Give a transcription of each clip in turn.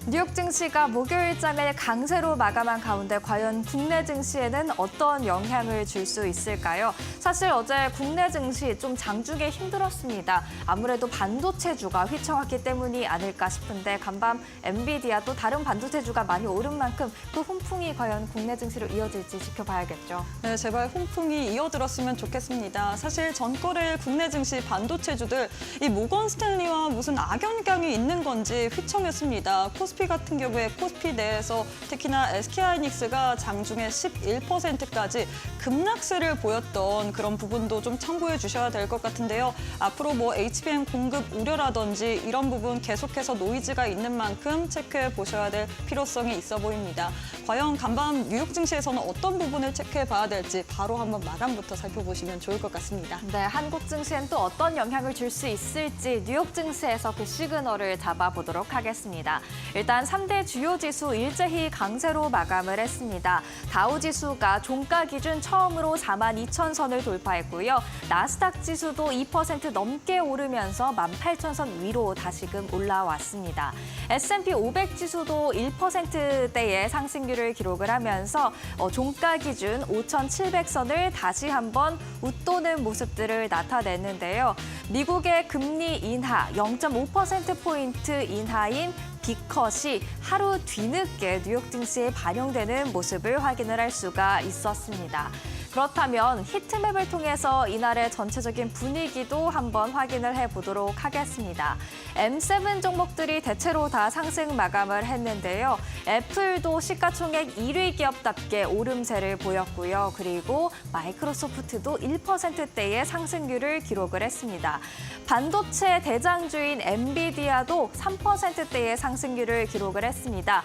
뉴욕 증시가 목요일장을 강세로 마감한 가운데 과연 국내 증시에는 어떤 영향을 줄 수 있을까요? 사실 어제 국내 증시 좀 장중에 힘들었습니다. 아무래도 반도체주가 휘청했기 때문이 아닐까 싶은데 간밤 엔비디아 또 다른 반도체주가 많이 오른 만큼 그 훈풍이 과연 국내 증시로 이어질지 지켜봐야겠죠. 네, 제발 훈풍이 이어들었으면 좋겠습니다. 사실 전거래일 국내 증시 반도체주들 이 모건 스탠리와 무슨 악연강이 있는 건지 휘청했습니다. 코스피 같은 경우에 코스피 내에서 특히나 SK하이닉스가 장중에 11%까지 급락세를 보였던 그런 부분도 좀 참고해 주셔야 될 것 같은데요. 앞으로 뭐 HBM 공급 우려라든지 이런 부분 계속해서 노이즈가 있는 만큼 체크해 보셔야 될 필요성이 있어 보입니다. 과연 간밤 뉴욕 증시에서는 어떤 부분을 체크해 봐야 될지 바로 한번 마감부터 살펴보시면 좋을 것 같습니다. 네, 한국 증시엔 또 어떤 영향을 줄 수 있을지 뉴욕 증시에서 그 시그널을 잡아보도록 하겠습니다. 일단 3대 주요 지수 일제히 강세로 마감을 했습니다. 다우 지수가 종가 기준 처음으로 42,000선을 돌파했고요. 나스닥 지수도 2% 넘게 오르면서 18,000선 위로 다시금 올라왔습니다. S&P 500 지수도 1%대의 상승률을 기록을 하면서 종가 기준 5,700선을 다시 한번 웃도는 모습들을 나타냈는데요. 미국의 금리 인하 0.5%포인트 인하인 B컷이 하루 뒤늦게 뉴욕 증시에 반영되는 모습을 확인을 할 수가 있었습니다. 그렇다면 히트맵을 통해서 이날의 전체적인 분위기도 한번 확인을 해보도록 하겠습니다. M7 종목들이 대체로 다 상승 마감을 했는데요. 애플도 시가총액 1위 기업답게 오름세를 보였고요. 그리고 마이크로소프트도 1%대의 상승률을 기록을 했습니다. 반도체 대장주인 엔비디아도 3%대의 상승률을 기록을 했습니다.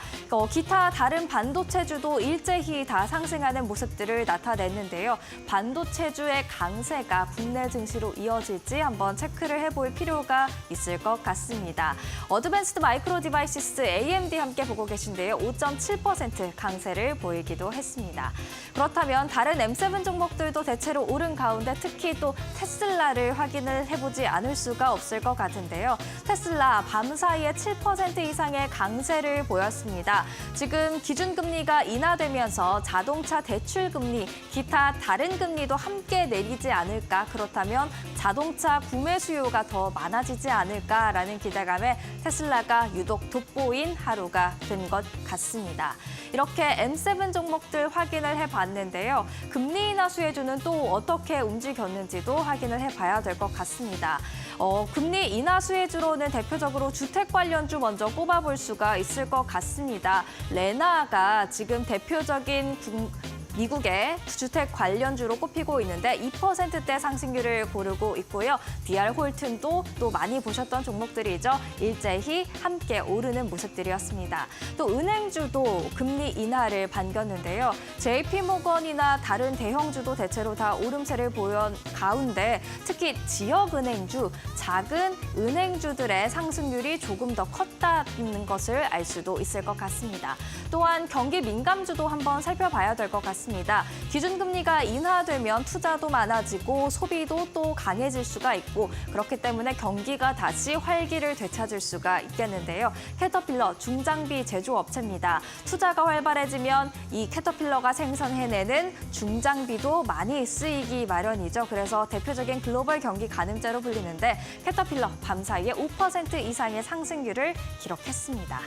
기타 다른 반도체주도 일제히 다 상승하는 모습들을 나타냈는데요. 반도체주의 강세가 국내 증시로 이어질지 한번 체크를 해볼 필요가 있을 것 같습니다. 어드밴스드 마이크로 디바이시스 AMD 함께 보고 계신데요. 5.7% 강세를 보이기도 했습니다. 그렇다면 다른 M7 종목들도 대체로 오른 가운데 특히 또 테슬라를 확인을 해보지 않을 수가 없을 것 같은데요. 테슬라 밤 사이에 7% 이상의 강세를 보였습니다. 지금 기준금리가 인하되면서 자동차 대출금리, 기타 다른 금리도 함께 내리지 않을까, 그렇다면 자동차 구매 수요가 더 많아지지 않을까라는 기대감에 테슬라가 유독 돋보인 하루가 된 것 같습니다. 이렇게 M7 종목들 확인을 해봤는데요. 금리 인하 수혜주는 또 어떻게 움직였는지도 확인을 해봐야 될 것 같습니다. 금리 인하 수혜주로는 대표적으로 주택 관련주 먼저 꼽아볼 수가 있을 것 같습니다. 레나가 지금 대표적인 미국의 주택 관련주로 꼽히고 있는데 2%대 상승률을 고르고 있고요. DR 홀튼도 또 많이 보셨던 종목들이죠. 일제히 함께 오르는 모습들이었습니다. 또 은행주도 금리 인하를 반겼는데요. JP모건이나 다른 대형주도 대체로 다 오름세를 보연 가운데 특히 지역은행주, 작은 은행주들의 상승률이 조금 더 컸다는 것을 알 수도 있을 것 같습니다. 또한 경기 민감주도 한번 살펴봐야 될 것 같습니다. 기준금리가 인하되면 투자도 많아지고 소비도 또 강해질 수가 있고 그렇기 때문에 경기가 다시 활기를 되찾을 수가 있겠는데요. 캐터필러 중장비 제조업체입니다. 투자가 활발해지면 이 캐터필러가 생산해내는 중장비도 많이 쓰이기 마련이죠. 그래서 대표적인 글로벌 경기 가늠자로 불리는데 캐터필러 밤 사이에 5% 이상의 상승률을 기록했습니다.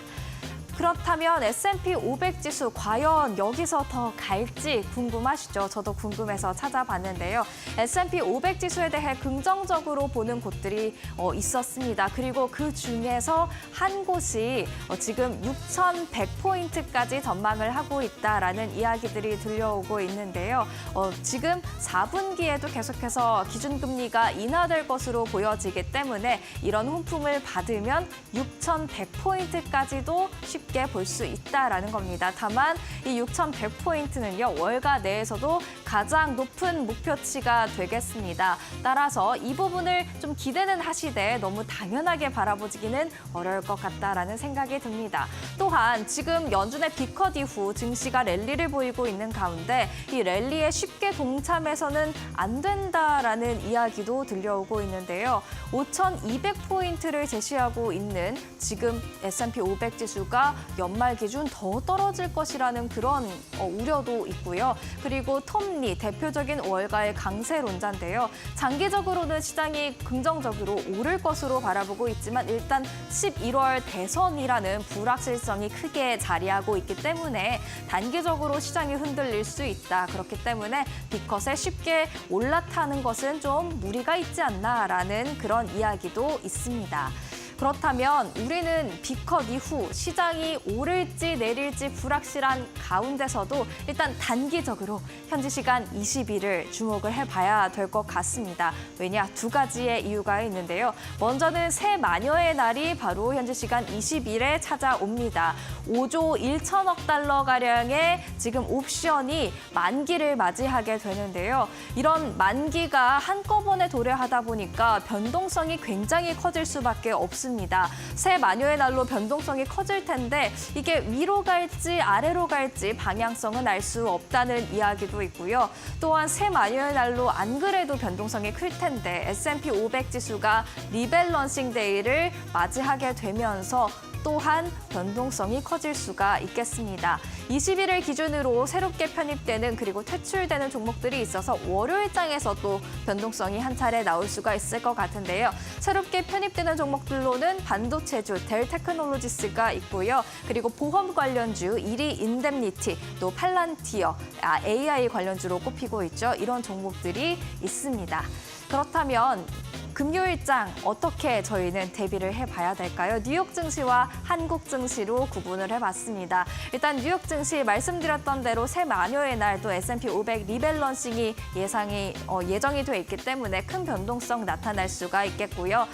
그렇다면 S&P 500 지수 과연 여기서 더 갈지 궁금하시죠? 저도 궁금해서 찾아봤는데요. S&P 500 지수에 대해 긍정적으로 보는 곳들이 있었습니다. 그리고 그 중에서 한 곳이 지금 6,100포인트까지 전망을 하고 있다라는 이야기들이 들려오고 있는데요. 지금 4분기에도 계속해서 기준금리가 인하될 것으로 보여지기 때문에 이런 훈풍을 받으면 6,100포인트까지도 쉽게 볼 수 있다라는 겁니다. 다만 이 6,100포인트는요. 월가 내에서도 가장 높은 목표치가 되겠습니다. 따라서 이 부분을 좀 기대는 하시되 너무 당연하게 바라보기는 어려울 것 같다라는 생각이 듭니다. 또한 지금 연준의 B컷 이후 증시가 랠리를 보이고 있는 가운데 이 랠리에 쉽게 동참해서는 안 된다라는 이야기도 들려오고 있는데요. 5,200포인트를 제시하고 있는 지금 S&P 500 지수가 연말 기준 더 떨어질 것이라는 그런 우려도 있고요. 그리고 톰리 대표적인 월가의 강세론자인데요. 장기적으로는 시장이 긍정적으로 오를 것으로 바라보고 있지만 일단 11월 대선이라는 불확실성이 크게 자리하고 있기 때문에 단기적으로 시장이 흔들릴 수 있다. 그렇기 때문에 빅컷에 쉽게 올라타는 것은 좀 무리가 있지 않나라는 그런 이야기도 있습니다. 그렇다면 우리는 빅컷 이후 시장이 오를지 내릴지 불확실한 가운데서도 일단 단기적으로 현지 시간 20일을 주목을 해봐야 될 것 같습니다. 왜냐? 두 가지의 이유가 있는데요. 먼저는 새 마녀의 날이 바로 현지 시간 20일에 찾아옵니다. 5조 1천억 달러가량의 지금 옵션이 만기를 맞이하게 되는데요. 이런 만기가 한꺼번에 도래하다 보니까 변동성이 굉장히 커질 수밖에 없습니다. 새 마녀의 날로 변동성이 커질 텐데 이게 위로 갈지 아래로 갈지 방향성은 알 수 없다는 이야기도 있고요. 또한 새 마녀의 날로 안 그래도 변동성이 클 텐데 S&P 500 지수가 리밸런싱 데이를 맞이하게 되면서 또한 변동성이 커질 수가 있겠습니다. 20일을 기준으로 새롭게 편입되는 그리고 퇴출되는 종목들이 있어서 월요일장에서 또 변동성이 한 차례 나올 수가 있을 것 같은데요. 새롭게 편입되는 종목들로는 반도체주 델테크놀로지스가 있고요. 그리고 보험 관련주 1위 인뎀니티, 또 팔란티어, AI 관련주로 꼽히고 있죠. 이런 종목들이 있습니다. 그렇다면 금요일장 어떻게 저희는 대비를 해봐야 될까요? 뉴욕 증시와 한국 증시로 구분을 해봤습니다. 일단 뉴욕 증시 말씀드렸던 대로 새 마녀의 날 또 S&P 500 리밸런싱이 예정이 돼 있기 때문에 큰 변동성 나타날 수가 있겠고요.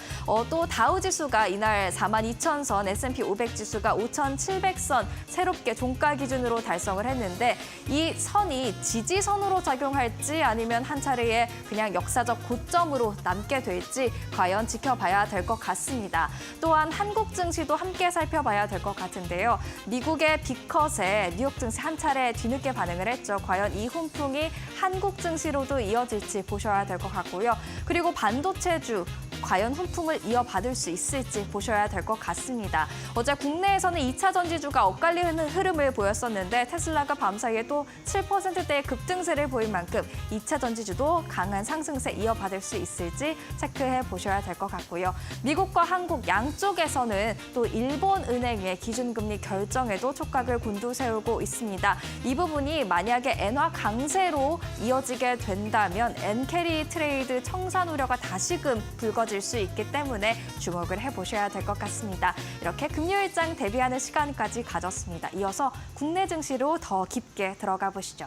또 다우 지수가 이날 42,000선, S&P 500 지수가 5,700선 새롭게 종가 기준으로 달성을 했는데 이 선이 지지선으로 작용할지 아니면 한 차례의 그냥 역사적 고점으로 남게 될지 과연 지켜봐야 될 것 같습니다. 또한 한국 증시도 함께 살펴봐야 될 것 같은데요. 미국의 빅컷에 뉴욕 증시 한 차례 뒤늦게 반응을 했죠. 과연 이 훈풍이 한국 증시로도 이어질지 보셔야 될 것 같고요. 그리고 반도체주 과연 훈풍을 이어받을 수 있을지 보셔야 될 것 같습니다. 어제 국내에서는 2차 전지주가 엇갈리는 흐름을 보였었는데 테슬라가 밤사이에 또 7%대의 급등세를 보인 만큼 2차 전지주도 강한 상승세 이어받을 수 있을지 체크해 보셔야 될 것 같고요. 미국과 한국 양쪽에서는 또 일본은행의 기준금리 결정에도 촉각을 곤두세우고 있습니다. 이 부분이 만약에 엔화 강세로 이어지게 된다면 엔캐리 트레이드 청산 우려가 다시금 불거질 수 있기 때문에 주목을 해보셔야 될 것 같습니다. 이렇게 금요일장 대비하는 시간까지 가졌습니다. 이어서 국내 증시로 더 깊게 들어가 보시죠.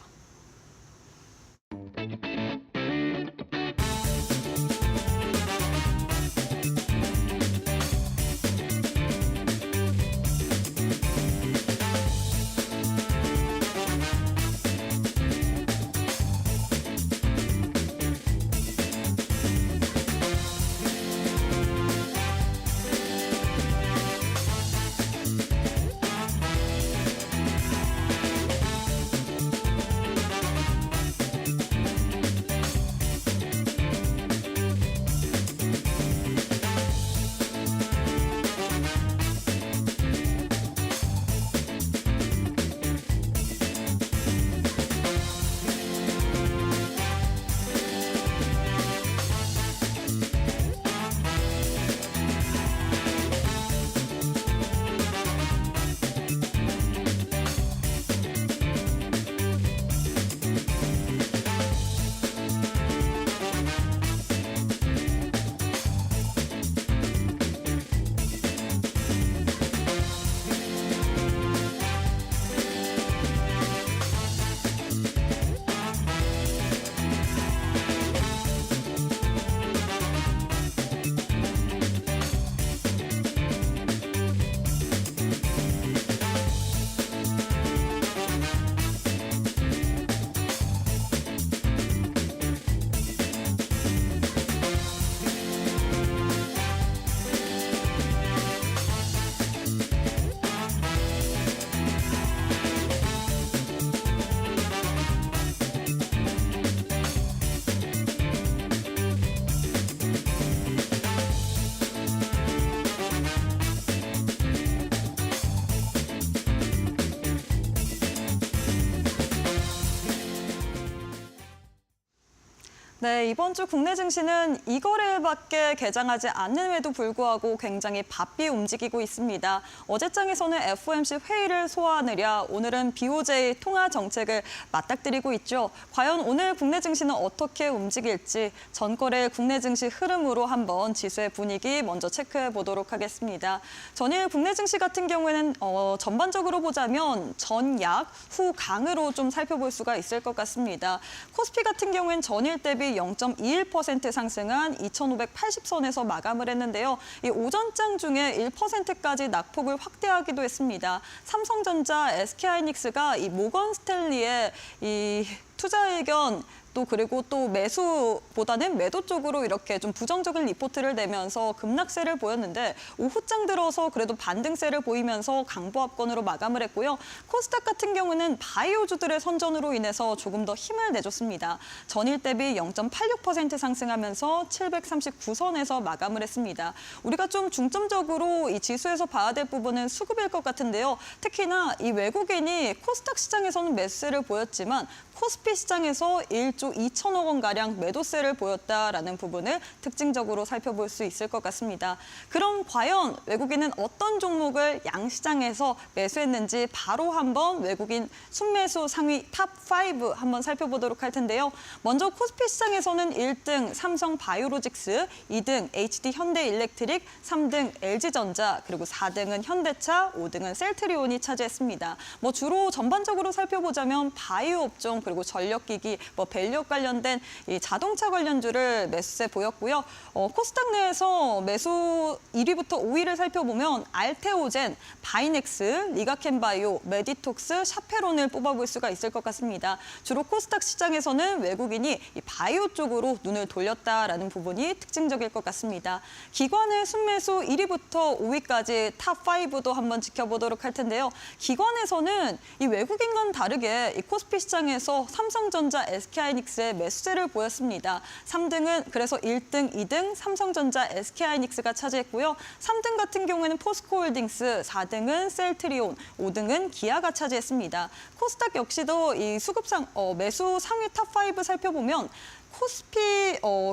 네, 이번 주 국내 증시는 이 거래일밖에 개장하지 않음에도 불구하고 굉장히 바삐 움직이고 있습니다. 어제장에서는 FOMC 회의를 소화하느라 오늘은 BOJ 통화 정책을 맞닥뜨리고 있죠. 과연 오늘 국내 증시는 어떻게 움직일지 전거래일 국내 증시 흐름으로 한번 지수의 분위기 먼저 체크해 보도록 하겠습니다. 전일 국내 증시 같은 경우에는 전반적으로 보자면 전약, 후 강으로 좀 살펴볼 수가 있을 것 같습니다. 코스피 같은 경우엔 전일 대비 0.21% 상승한 2,580선에서 마감을 했는데요. 이 오전장 중에 1%까지 낙폭을 확대하기도 했습니다. 삼성전자, SK하이닉스가 이 모건 스탠리의 이 투자 의견 그리고 또 매수보다는 매도 쪽으로 이렇게 좀 부정적인 리포트를 내면서 급락세를 보였는데 오후장 들어서 그래도 반등세를 보이면서 강보합권으로 마감을 했고요. 코스닥 같은 경우는 바이오주들의 선전으로 인해서 조금 더 힘을 내줬습니다. 전일 대비 0.86% 상승하면서 739선에서 마감을 했습니다. 우리가 좀 중점적으로 이 지수에서 봐야 될 부분은 수급일 것 같은데요. 특히나 이 외국인이 코스닥 시장에서는 매수세를 보였지만 코스피 시장에서 1조 2천억 원가량 매도세를 보였다라는 부분을 특징적으로 살펴볼 수 있을 것 같습니다. 그럼 과연 외국인은 어떤 종목을 양시장에서 매수했는지 바로 한번 외국인 순매수 상위 탑5 한번 살펴보도록 할 텐데요. 먼저 코스피 시장에서는 1등 삼성 바이오로직스, 2등 HD 현대일렉트릭, 3등 LG전자, 그리고 4등은 현대차, 5등은 셀트리온이 차지했습니다. 주로 전반적으로 살펴보자면 바이오 업종 그리고 전력기기, 밸류 관련된 이 자동차 관련주를 매수세 보였고요. 코스닥 내에서 매수 1위부터 5위를 살펴보면 알테오젠, 바이넥스, 리가켄바이오, 메디톡스, 샤페론을 뽑아볼 수가 있을 것 같습니다. 주로 코스닥 시장에서는 외국인이 이 바이오 쪽으로 눈을 돌렸다라는 부분이 특징적일 것 같습니다. 기관의 순매수 1위부터 5위까지 탑5도 한번 지켜보도록 할 텐데요. 기관에서는 이 외국인과는 다르게 이 코스피 시장에서 삼성전자, SK하이닉스의 매수세를 보였습니다. 3등은 그래서 1등, 2등 삼성전자, SK하이닉스가 차지했고요. 3등 같은 경우에는 포스코홀딩스, 4등은 셀트리온, 5등은 기아가 차지했습니다. 코스닥 역시도 이 수급상 매수 상위 탑5 살펴보면 코스피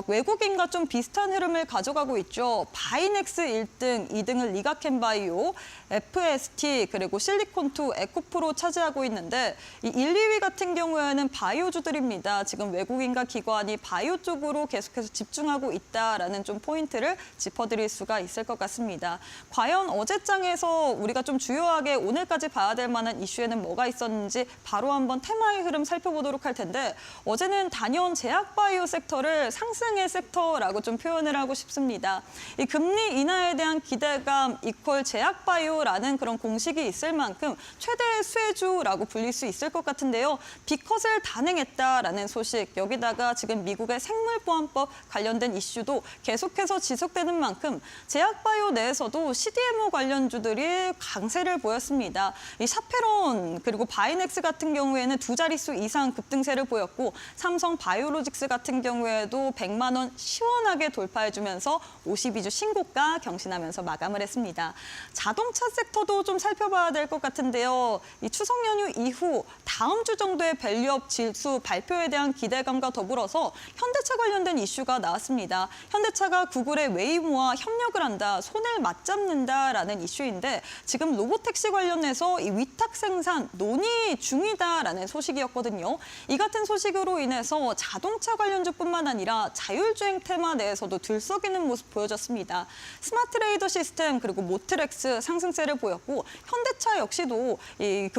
외국인과 좀 비슷한 흐름을 가져가고 있죠. 바이넥스 1등, 2등은 리가켄바이오, FST, 그리고 실리콘2, 에코프로 차지하고 있는데 이 1, 2위 같은 경우에는 바이오주들입니다. 지금 외국인과 기관이 바이오 쪽으로 계속해서 집중하고 있다라는 좀 포인트를 짚어드릴 수가 있을 것 같습니다. 과연 어제장에서 우리가 좀 주요하게 오늘까지 봐야 될 만한 이슈에는 뭐가 있었는지 바로 한번 테마의 흐름 살펴보도록 할 텐데 어제는 단연 제약바이오 섹터를 상승의 섹터라고 좀 표현을 하고 싶습니다. 이 금리 인하에 대한 기대감 이퀄 제약바이오라는 그런 공식이 있을 만큼 최대 수혜주라고 불릴 수 있을 것 같은데요. B컷을 단행했다라는 소식, 여기다가 지금 미국의 생물보안법 관련된 이슈도 계속해서 지속되는 만큼 제약바이오 내에서도 CDMO 관련주들이 강세를 보였습니다. 이 샤페론 그리고 바이넥스 같은 경우에는 두 자릿수 이상 급등세를 보였고 삼성 바이오로직스 같은 경우에도 100만 원 시원하게 돌파해주면서 52주 신고가 경신하면서 마감을 했습니다. 자동차 섹터도 좀 살펴봐야 될 것 같은데요. 이 추석 연휴 이후 다음 주 정도의 밸류업 지수 발표에 대한 기대감과 더불어서 현대차 관련된 이슈가 나왔습니다. 현대차가 구글의 웨이모와 협력을 한다, 손을 맞잡는다라는 이슈인데 지금 로보택시 관련해서 이 위탁 생산 논의 중이다라는 소식이었거든요. 이 같은 소식으로 인해서 자동차 관련주뿐만 아니라 자율주행 테마 내에서도 들썩이는 모습 보여졌습니다. 스마트레이더 시스템 그리고 모트렉스 상승세를 보였고 현대차 역시도 이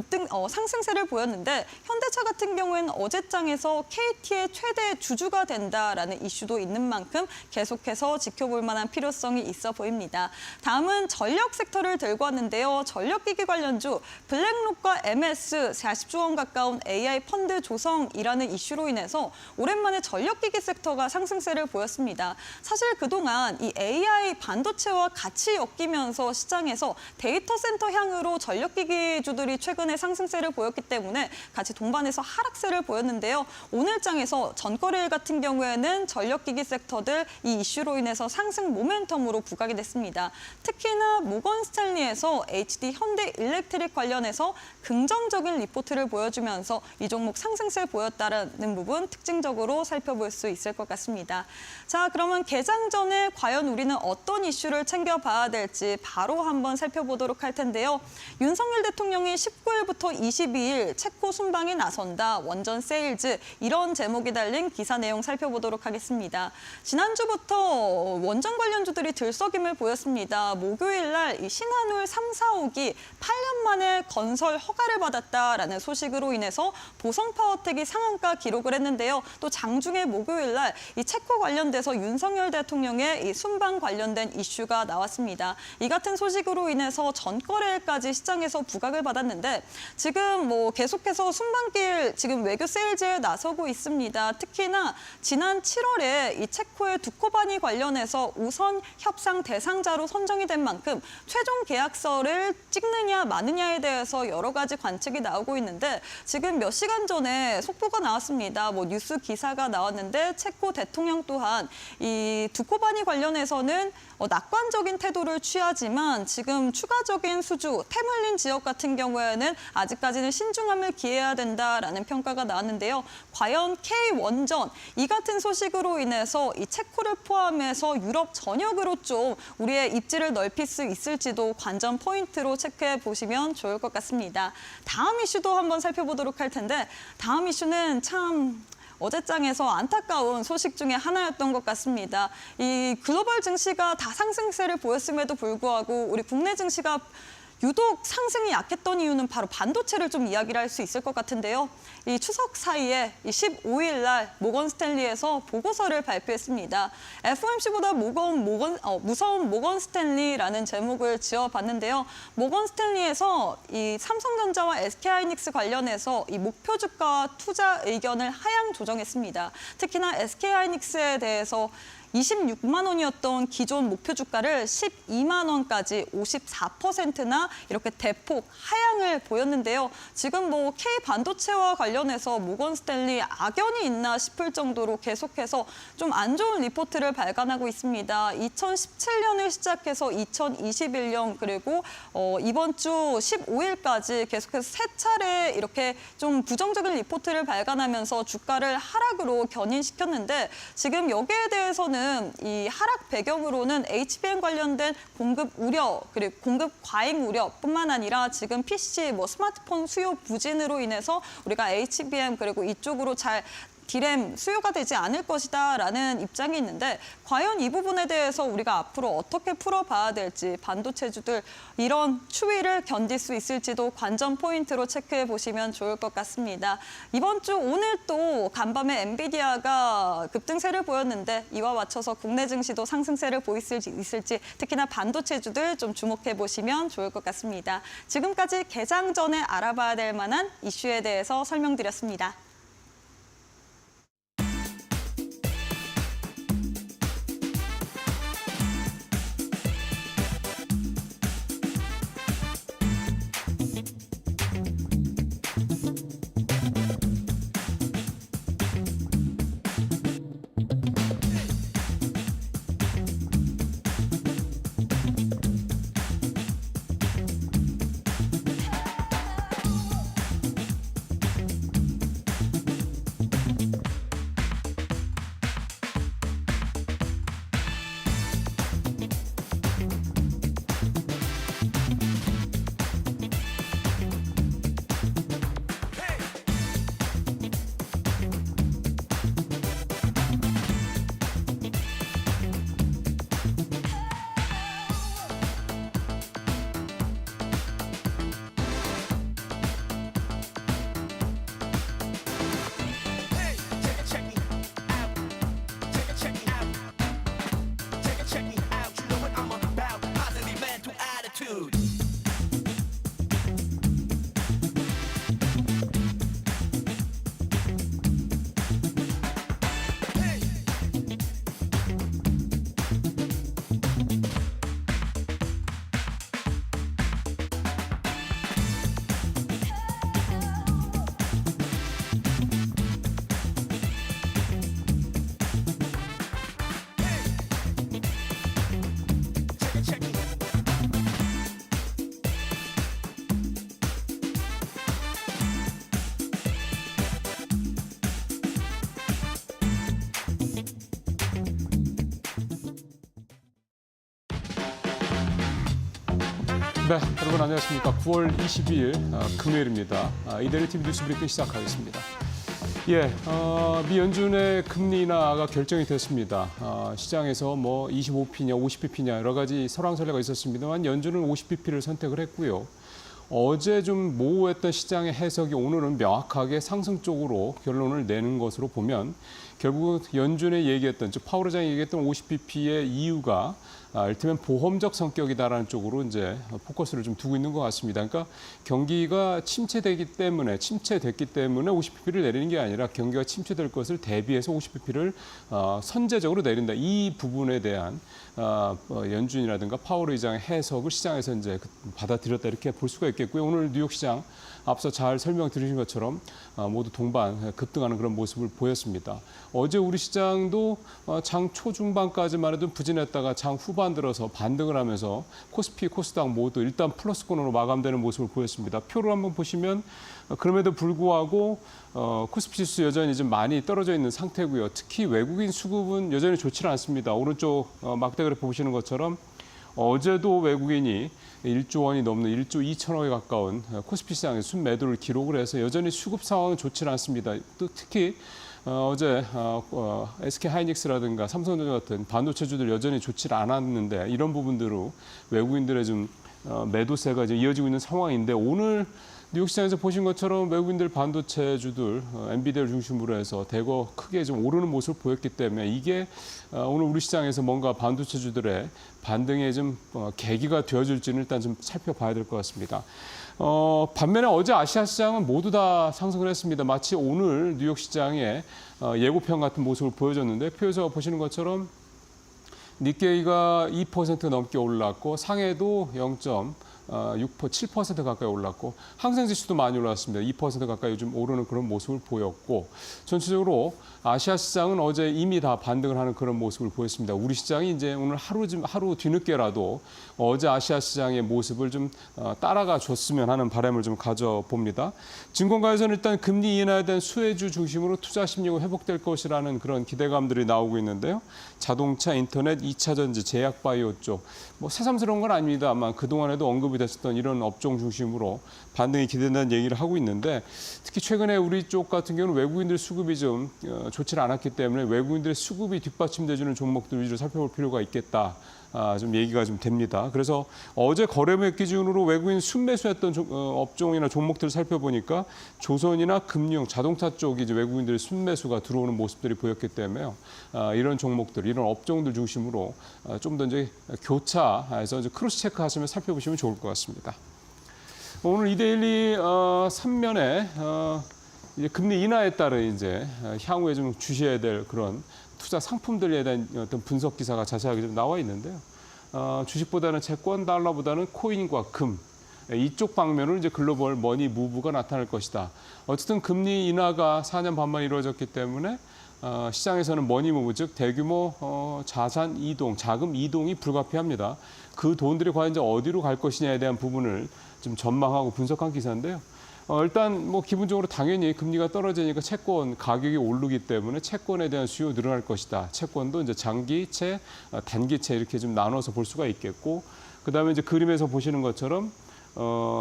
상승세를 보였는데 현대차 같은 경우에는 어제장에서 KT의 최대 주주가 된다라는 이슈도 있는 만큼 계속해서 지켜볼 만한 필요성이 있어 보입니다. 다음은 전력 섹터를 들고 왔는데요. 전력기기 관련주 블랙록과 MS 40조 원 가까운 AI 펀드 조성이라는 이슈로 인해서 오랜만에 전력기기 섹터가 상승세를 보였습니다. 사실 그동안 이 AI 반도체와 같이 엮이면서 시장에서 데이터 센터 향으로 전력기기주들이 최근에 상승세를 보였기 때문에 같이 동반해서 하락세를 보였는데요. 오늘 장에서 전거래일 같은 경우에는 전력기기 섹터들 이 이슈로 인해서 상승 모멘텀으로 부각이 됐습니다. 특히나 모건 스탠리에서 HD 현대일렉트릭 관련해서 긍정적인 리포트를 보여주면서 이 종목 상승세 보였다는 부분 특징적으로 살펴보겠습니다. 살펴볼 수 있을 것 같습니다. 자, 그러면 개장 전에 과연 우리는 어떤 이슈를 챙겨봐야 될지 바로 한번 살펴보도록 할 텐데요. 윤석열 대통령이 19일부터 22일 체코 순방에 나선다, 원전 세일즈, 이런 제목이 달린 기사 내용 살펴보도록 하겠습니다. 지난주부터 원전 관련주들이 들썩임을 보였습니다. 목요일 날 이 신한울 3, 4호기 8년 만에 건설 허가를 받았다라는 소식으로 인해서 보성파워텍이 상한가 기록을 했는데요. 또 장중에 목요일 날 이 체코 관련돼서 윤석열 대통령의 이 순방 관련된 이슈가 나왔습니다. 이 같은 소식으로 인해서 전거래일까지 시장에서 부각을 받았는데 지금 뭐 계속해서 순방길 지금 외교 세일즈에 나서고 있습니다. 특히나 지난 7월에 이 체코의 두코바니 관련해서 우선 협상 대상자로 선정이 된 만큼 최종 계약서를 찍느냐 마느냐에 대해서 여러 가지 관측이 나오고 있는데 지금 몇 시간 전에 속보가 나왔습니다. 뭐 뉴스 기사가 나왔는데 체코 대통령 또한 이 두코바니 관련해서는 낙관적인 태도를 취하지만 지금 추가적인 수주, 테물린 지역 같은 경우에는 아직까지는 신중함을 기해야 된다라는 평가가 나왔는데요. 과연 K원전, 이 같은 소식으로 인해서 이 체코를 포함해서 유럽 전역으로 좀 우리의 입지를 넓힐 수 있을지도 관전 포인트로 체크해 보시면 좋을 것 같습니다. 다음 이슈도 한번 살펴보도록 할 텐데 다음 이슈는 참 어제장에서 안타까운 소식 중에 하나였던 것 같습니다. 이 글로벌 증시가 다 상승세를 보였음에도 불구하고 우리 국내 증시가 유독 상승이 약했던 이유는 바로 반도체를 좀 이야기를 할 수 있을 것 같은데요. 이 추석 사이에 이 15일 날 모건 스탠리에서 보고서를 발표했습니다. FOMC보다 무서운 모건 스탠리라는 제목을 지어봤는데요. 모건 스탠리에서 이 삼성전자와 SK하이닉스 관련해서 이 목표 주가와 투자 의견을 하향 조정했습니다. 특히나 SK하이닉스에 대해서 26만 원이었던 기존 목표 주가를 12만 원까지 54%나 이렇게 대폭 하향을 보였는데요. 지금 뭐 K 반도체와 관련해서 모건 스탠리 악연이 있나 싶을 정도로 계속해서 좀 안 좋은 리포트를 발간하고 있습니다. 2017년을 시작해서 2021년 그리고 이번 주 15일까지 계속해서 세 차례 이렇게 좀 부정적인 리포트를 발간하면서 주가를 하락으로 견인시켰는데 지금 여기에 대해서는 이 하락 배경으로는 HBM 관련된 공급 우려 그리고 공급 과잉 우려뿐만 아니라 지금 PC, 스마트폰 수요 부진으로 인해서 우리가 HBM 그리고 이쪽으로 잘 D램 수요가 되지 않을 것이다라는 입장이 있는데 과연 이 부분에 대해서 우리가 앞으로 어떻게 풀어봐야 될지 반도체주들 이런 추이를 견딜 수 있을지도 관전 포인트로 체크해 보시면 좋을 것 같습니다. 이번 주 오늘 또 간밤에 엔비디아가 급등세를 보였는데 이와 맞춰서 국내 증시도 상승세를 보일 수 있을지 특히나 반도체주들 좀 주목해 보시면 좋을 것 같습니다. 지금까지 개장 전에 알아봐야 될 만한 이슈에 대해서 설명드렸습니다. 네, 여러분 안녕하십니까. 9월 22일 금요일입니다. 이데일리 TV 뉴스 브리핑 시작하겠습니다. 미 연준의 금리 인하가 결정이 됐습니다. 시장에서 뭐 25p냐 50bp냐 여러 가지 설왕설래가 있었습니다만 연준은 50bp를 선택을 했고요. 어제 좀 모호했던 시장의 해석이 오늘은 명확하게 상승 쪽으로 결론을 내는 것으로 보면 결국 연준의 얘기했던, 즉 파월 의장이 얘기했던 50bp의 이유가 이를테면 보험적 성격이다라는 쪽으로 이제 포커스를 좀 두고 있는 것 같습니다. 그러니까 경기가 침체됐기 때문에 50bp를 내리는 게 아니라 경기가 침체될 것을 대비해서 50bp를 선제적으로 내린다. 이 부분에 대한 연준이라든가 파월 의장의 해석을 시장에서 이제 받아들였다 이렇게 볼 수가 있겠고요. 오늘 뉴욕 시장 앞서 잘 설명드린 것처럼 모두 동반 급등하는 그런 모습을 보였습니다. 어제 우리 시장도 장 초중반까지만 해도 부진했다가 장 후반 들어서 반등을 하면서 코스피, 코스닥 모두 일단 플러스권으로 마감되는 모습을 보였습니다. 표를 한번 보시면 그럼에도 불구하고 코스피 지수 여전히 좀 많이 떨어져 있는 상태고요. 특히 외국인 수급은 여전히 좋지 않습니다. 오른쪽 막대 그래프 보시는 것처럼 어제도 외국인이 1조 원이 넘는 1조 2천억에 가까운 코스피 시장의 순매도를 기록을 해서 여전히 수급 상황은 좋지 않습니다. 또 특히 어제 SK 하이닉스라든가 삼성전자 같은 반도체주들 여전히 좋지 않았는데 이런 부분들로 외국인들의 좀 매도세가 이제 이어지고 있는 상황인데 오늘 뉴욕 시장에서 보신 것처럼 외국인들 반도체주들 엔비디아를 중심으로 해서 대거 크게 좀 오르는 모습을 보였기 때문에 이게 오늘 우리 시장에서 뭔가 반도체주들의 반등에 좀 계기가 되어줄지는 일단 좀 살펴봐야 될 것 같습니다. 반면에 어제 아시아 시장은 모두 다 상승을 했습니다. 마치 오늘 뉴욕 시장의 예고편 같은 모습을 보여줬는데 표에서 보시는 것처럼 니케이가 2% 넘게 올랐고 상해도 7% 가까이 올랐고 항생지수도 많이 올랐습니다. 2% 가까이 좀 오르는 그런 모습을 보였고 전체적으로 아시아 시장은 어제 이미 다 반등을 하는 그런 모습을 보였습니다. 우리 시장이 이제 오늘 하루 뒤늦게라도 어제 아시아 시장의 모습을 좀 따라가 줬으면 하는 바람을 좀 가져봅니다. 증권가에서는 일단 금리 인하에 대한 수혜주 중심으로 투자 심리가 회복될 것이라는 그런 기대감들이 나오고 있는데요. 자동차, 인터넷, 2차 전지, 제약 바이오 쪽 뭐 새삼스러운 건 아닙니다만 그동안에도 언급이 됐었던 이런 업종 중심으로 반등이 기대된다는 얘기를 하고 있는데 특히 최근에 우리 쪽 같은 경우는 외국인들 수급이 좀 좋지 않았기 때문에 외국인들의 수급이 뒷받침돼주는 종목들 위주로 살펴볼 필요가 있겠다. 좀 얘기가 좀 됩니다. 그래서 어제 거래액 기준으로 외국인 순매수했던 업종이나 종목들을 살펴보니까 조선이나 금융, 자동차 쪽이 이제 외국인들의 순매수가 들어오는 모습들이 보였기 때문에요. 이런 종목들, 이런 업종들 중심으로 좀 더 이제 교차해서 이제 크로스 체크하시면 살펴보시면 좋을 것 같습니다. 오늘 이데일리 3면에 이제 금리 인하에 따른 이제 향후에 좀 주셔야 될 그런 투자 상품들에 대한 어떤 분석 기사가 자세하게 좀 나와 있는데요. 주식보다는 채권, 달러보다는 코인과 금 이쪽 방면으로 이제 글로벌 머니 무브가 나타날 것이다. 어쨌든 금리 인하가 4년 반만 이루어졌기 때문에 시장에서는 머니 무브 즉 대규모 자산 이동, 자금 이동이 불가피합니다. 그 돈들이 과연 이제 어디로 갈 것이냐에 대한 부분을 좀 전망하고 분석한 기사인데요. 일단 뭐 기본적으로 당연히 금리가 떨어지니까 채권 가격이 오르기 때문에 채권에 대한 수요 늘어날 것이다. 채권도 이제 장기채, 단기채 이렇게 좀 나눠서 볼 수가 있겠고, 그다음에 이제 그림에서 보시는 것처럼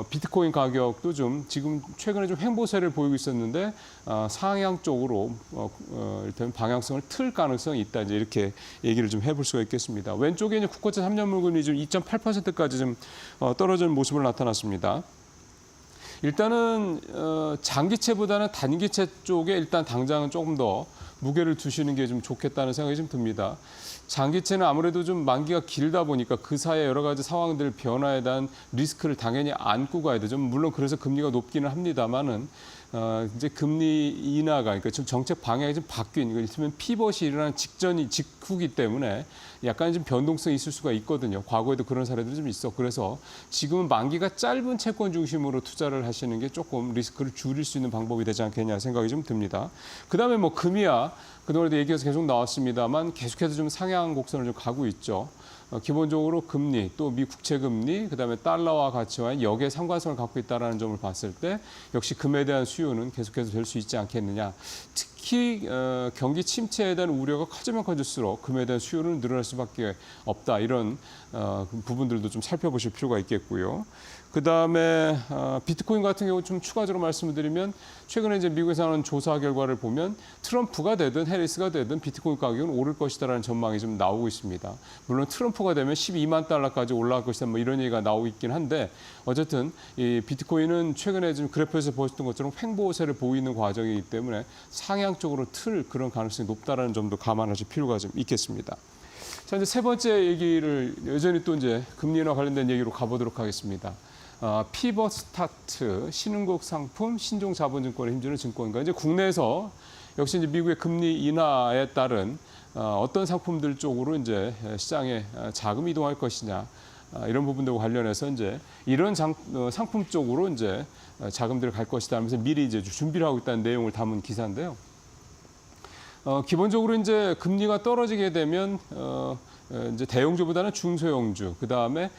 비트코인 가격도 좀 지금 최근에 좀 횡보세를 보이고 있었는데 상향 쪽으로 일단 방향성을 틀 가능성이 있다. 이제 이렇게 얘기를 좀 해볼 수가 있겠습니다. 왼쪽에 이제 국고채 3년 물금리 좀 2.8%까지 좀 떨어지는 모습을 나타났습니다. 일단은 장기채보다는 단기채 쪽에 일단 당장은 조금 더 무게를 두시는 게 좀 좋겠다는 생각이 좀 듭니다. 장기채는 아무래도 좀 만기가 길다 보니까 그 사이에 여러 가지 상황들 변화에 대한 리스크를 당연히 안고 가야 되죠. 물론 그래서 금리가 높기는 합니다만은 이제 금리 인하가 그러니까 좀 정책 방향이 좀 바뀐, 이를테면 피벗이 일어난 직후기 때문에 약간 좀 변동성이 있을 수가 있거든요. 과거에도 그런 사례들이 좀 있어. 그래서 지금은 만기가 짧은 채권 중심으로 투자를 하시는 게 조금 리스크를 줄일 수 있는 방법이 되지 않겠냐 생각이 좀 듭니다. 그다음에 뭐 금이야 그동안에도 얘기해서 계속 나왔습니다만 계속해서 좀 상향 곡선을 좀 가고 있죠. 기본적으로 금리, 또 미 국채 금리, 그다음에 달러와 가치와의 역의 상관성을 갖고 있다는 점을 봤을 때 역시 금에 대한 수요는 계속해서 될 수 있지 않겠느냐. 특히 경기 침체에 대한 우려가 커지면 커질수록 금에 대한 수요는 늘어날 수밖에 없다. 이런 부분들도 좀 살펴보실 필요가 있겠고요. 그다음에 비트코인 같은 경우 좀 추가적으로 말씀을 드리면 최근에 이제 미국에서 나온 조사 결과를 보면 트럼프가 되든 해리스가 되든 비트코인 가격은 오를 것이다라는 전망이 좀 나오고 있습니다. 물론 트럼프가 되면 12만 달러까지 올라갈 것이다 뭐 이런 얘기가 나오고 있긴 한데 어쨌든 이 비트코인은 최근에 지금 그래프에서 보셨던 것처럼 횡보세를 보이는 과정이기 때문에 상향적으로 틀 그런 가능성이 높다라는 점도 감안하실 필요가 좀 있겠습니다. 자, 이제 세 번째 얘기를 여전히 또 이제 금리와 관련된 얘기로 가보도록 하겠습니다. 피벗 스타트, 신흥국 상품, 신종 자본증권에 힘주는 증권가. 이제 국내에서 역시 이제 미국의 금리 인하에 따른 어떤 상품들 쪽으로 이제 시장에 자금이 이동할 것이냐 이런 부분들과 관련해서 이제 이런 상품 쪽으로 이제 자금들이 갈 것이다 하면서 미리 이제 준비를 하고 있다는 내용을 담은 기사인데요. 기본적으로 이제 금리가 떨어지게 되면 이제 대형주보다는 중소형주, 그 다음에